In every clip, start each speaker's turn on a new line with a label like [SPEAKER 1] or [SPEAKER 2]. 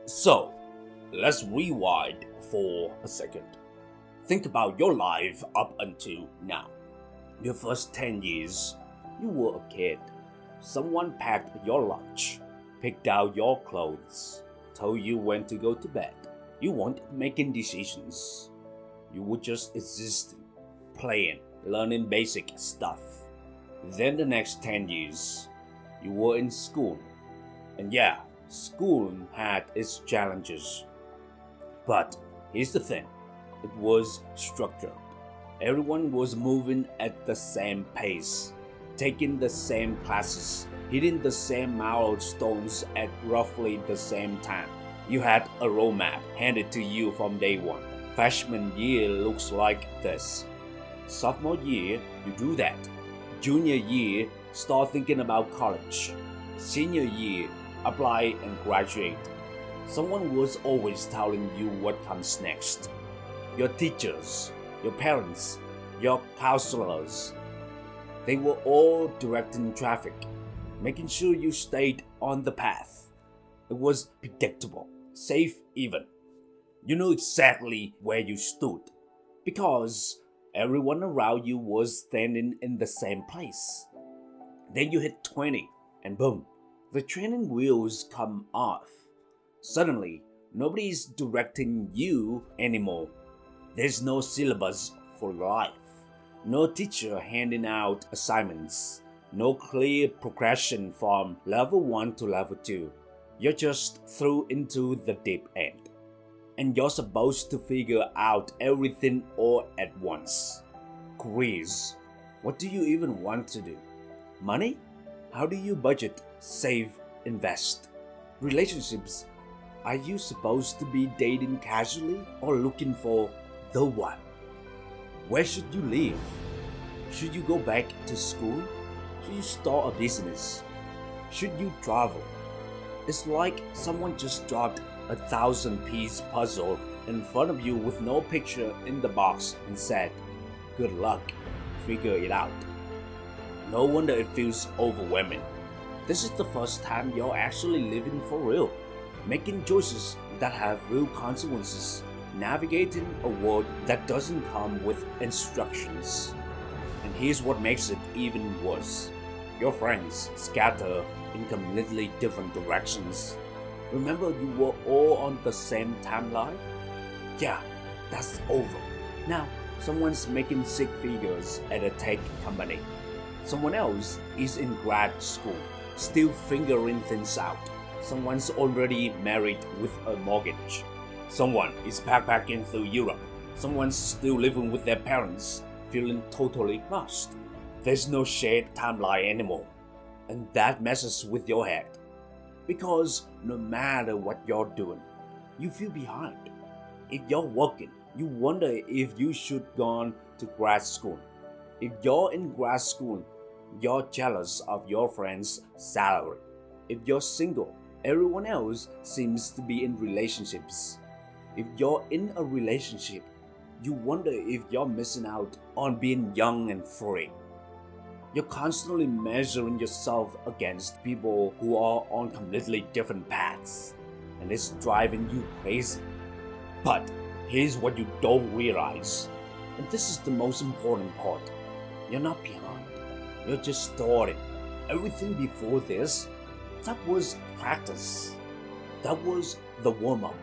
[SPEAKER 1] So, let's rewind for a second. Think about your life up until now. Your first 10 years, you were a kid. Someone packed your lunch, picked out your clothes, told you when to go to bed. You weren't making decisions. You were just existing, playing, learning basic stuff. Then the next 10 years, you were in school. And yeah, school had its challenges. But here's the thing, it was structured. Everyone was moving at the same pace, taking the same classes, hitting the same milestones at roughly the same time. You had a roadmap handed to you from day one. Freshman year looks like this. Sophomore year, you do that. Junior year, start thinking about college. Senior year, apply and graduate. Someone was always telling you what comes next. Your teachers, your parents, your counselors. They were all directing traffic, making sure you stayed on the path. It was predictable, safe even. You knew exactly where you stood because everyone around you was standing in the same place. Then you hit 20 and boom, the training wheels come off. Suddenly, nobody's directing you anymore. There's no syllabus for life, no teacher handing out assignments, no clear progression from level 1 to level 2. You're just thrown into the deep end. And you're supposed to figure out everything all at once. Careers. What do you even want to do? Money? How do you budget, save, invest? Relationships. Are you supposed to be dating casually or looking for the one? Where should you live? Should you go back to school? Should you start a business? Should you travel? It's like someone just dropped a 1,000-piece puzzle in front of you with no picture in the box and said, "Good luck, figure it out." No wonder it feels overwhelming. This is the first time you're actually living for real, making choices that have real consequences, navigating a world that doesn't come with instructions. And here's what makes it even worse. Your friends scatter in completely different directions. Remember you were all on the same timeline? Yeah, that's over. Now, someone's making six figures at a tech company. Someone else is in grad school, still figuring things out. Someone's already married with a mortgage. Someone is backpacking through Europe. Someone's still living with their parents, feeling totally lost. There's no shared timeline anymore. And that messes with your head. Because no matter what you're doing, you feel behind. If you're working, you wonder if you should gone to grad school. If you're in grad school, you're jealous of your friend's salary. If you're single, everyone else seems to be in relationships. If you're in a relationship, you wonder if you're missing out on being young and free. You're constantly measuring yourself against people who are on completely different paths, and it's driving you crazy. But here's what you don't realize, and this is the most important part. You're not behind, you're just starting. Everything before this, that was practice. That was the warm-up.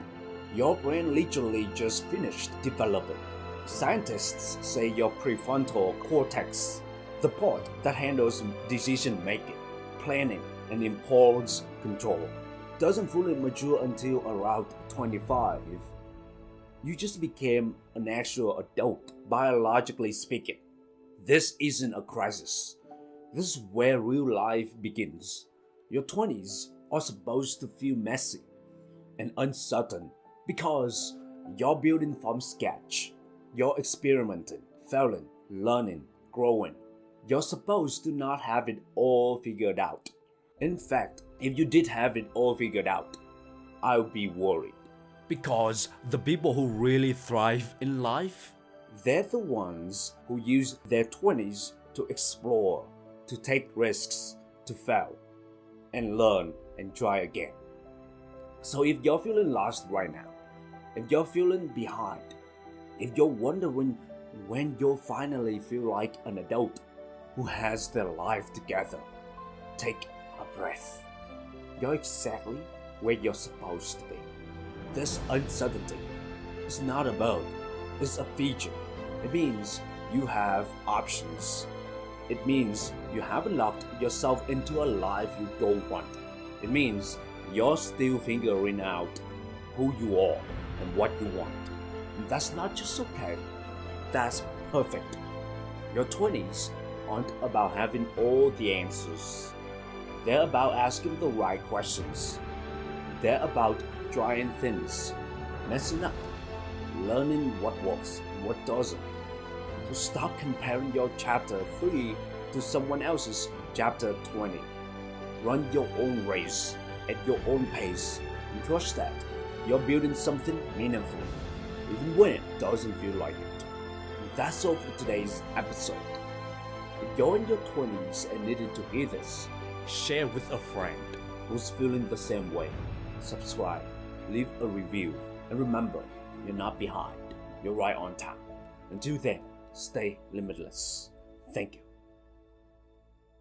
[SPEAKER 1] Your brain literally just finished developing. Scientists say your prefrontal cortex, the part that handles decision making, planning, and impulse control, doesn't fully mature until around 25. You just became an actual adult, biologically speaking. This isn't a crisis. This is where real life begins. Your 20s are supposed to feel messy and uncertain because you're building from scratch. You're experimenting, failing, learning, growing. You're supposed to not have it all figured out. In fact, if you did have it all figured out, I would be worried.
[SPEAKER 2] Because the people who really thrive in life,
[SPEAKER 1] They're the ones who use their 20s to explore, to take risks, to fail, and learn and try again. So if you're feeling lost right now, if you're feeling behind, if you're wondering when you'll finally feel like an adult who has their life together, take a breath. You're exactly where you're supposed to be. This uncertainty is not a bug, it's a feature. It means you have options. It means you haven't locked yourself into a life you don't want. It means you're still figuring out who you are and what you want. And that's not just okay, that's perfect. Your 20s aren't about having all the answers. They're about asking the right questions. They're about trying things, messing up, learning what works and what doesn't. So stop comparing your chapter 3 to someone else's chapter 20. Run your own race at your own pace and trust that you're building something meaningful, even when it doesn't feel like it. And that's all for today's episode. If you're in your 20s and needed to hear this,
[SPEAKER 2] Share with a friend.
[SPEAKER 1] who's feeling the same way, subscribe, leave a review, and remember, you're not behind, you're right on time. Until then, stay limitless. Thank you.